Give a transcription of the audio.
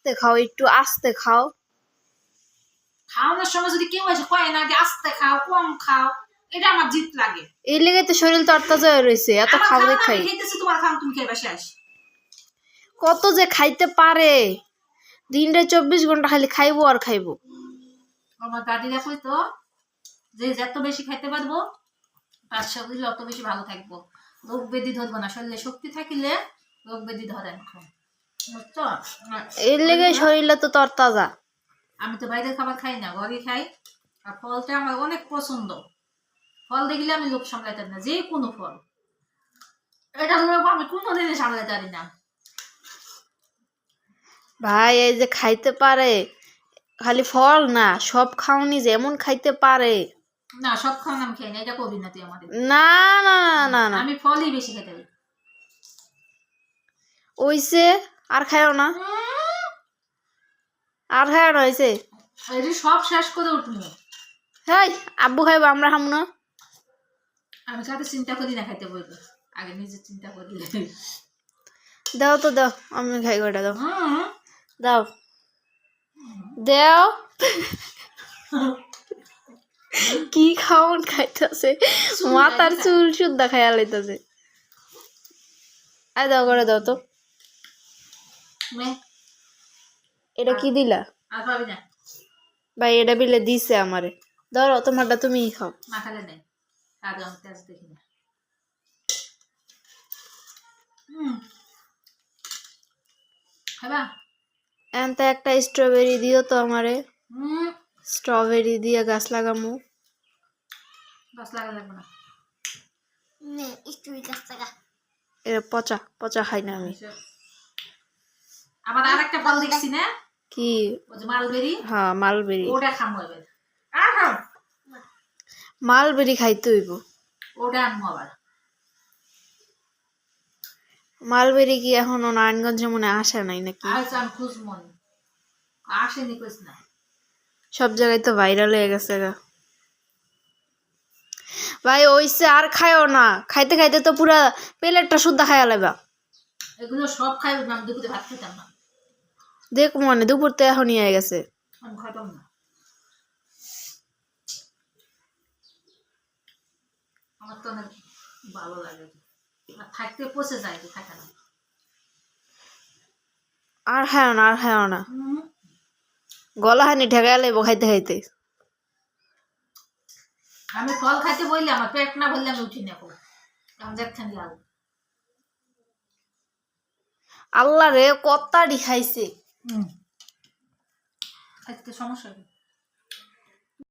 আস্তে খাও, একটু আস্তে খাও। খাওয়ানোর সময় যদি কেউ এসে কয় না যে আস্তে খাও, কম খাও, এটা আমার জিত লাগে। এই লেগে তো শরীর তরতাজা হয়ে রয়েছে, এত খাও দেখাই। তোমার খাও, তুমি খেয়ে শেষ। কত যে খাইতে পারে, দিনটা 24 ঘন্টা খালি খাইবো আর খাইবো। আমার দাদিরা কইতো যে যত বেশি খাইতে পারবো তার শরীর অত বেশি ভালো থাকবো, রোগ ব্যাধি ধরবো না, শরীরে শক্তি থাকিলে রোগ ব্যাধি ধরে না। বুঝছো? এই লেগে শরীরটা তো তরতাজা। আমি তো বাইরের খাবার খাই না, ঘরে খাই। আর ফলটা আমার অনেক পছন্দ। ফল দেখলে আমি লোক সামলাইতে পারি না, যে কোনো ফল। এটা আমি কোনো দিনে সামলাইতে পারি না। ভাই এই যে খাইতে পারে, খালি ফল না, সব খাওনি যেমন খাইতে পারে। না, সব খাওয়ান আমি খাই না, এটা কবি না তুই আমাদের। না না না না, আমি ফলই বেশি খেতে পারি। ওইছে আর খাইও না, আর খাইও না, হয়েছে। সব শেষ করে উঠবো। হ্যাঁ, আব্বু খাইবো, আমরা খাবো না। আমি কাউকে চিন্তা করি না খাইতে বলবো, আগে নিজে চিন্তা করি। দাও তো দাও, আমি খাই গোটা দাও, দাও দাও। কি খাওন খাইতেছে, মাথার চুল শুদ্ধা খাইয়া লাইতেছে। আয় দাও করে দাও তো। এটা কি দিলা? আর পাবি না ভাই, এটা বিলে দিছে আমারে। ধরো তোমারটা তুমিই খাও। না, খালে নেই, আগে আমি তেজ দেখি না। খাবা? এনতে একটা স্ট্রবেরি দিও তো আমারে। স্ট্রবেরি দিয়ে গাছ লাগামু। গাছ লাগা লাগবে না, এটা পচা পচা খাই না আমি। আবার আর একটা ফল দেখছি না, কি? মালবেরি। হ্যাঁ, মালবেরি। ওটা খামো এবার। মালবেরি খাইতে হইব। ওটা আনবো আবার। মালবেরি কি এখনো নারায়ণগঞ্জে মনে আসে নাই নাকি? আমি খুঁজমন, আসেনি কইস না। সব জায়গায় তো ভাইরাল হয়ে গেছে গা ভাই। ওইসে আর খায়ও না, খাইতে খাইতে তো পুরা প্লেটটা শুদ্ধা খাইয়া লাইবা। এগুলো সব খাইব না, আমি দুপুরে ভাত খেতাম না। দেখ মনে দুপুর তো এখনই হয়ে গেছে। আমি খাইতাম না, আমার তো অনেক ভালো লাগে, আর থাকতে পচে যায়, থাকে না। আর খায়ও না, আর খায়ও না, গলা হানি ঠেকাইয়া লাইব খাইতে খাইতে। আমি ফল খাইতে বললে আমার পেট না বললে আমি উঠি না, আমি দেখখান লাল। আল্লাহ রে, কত্তাড়ি খাইছে। আজকে সমস্যা কি?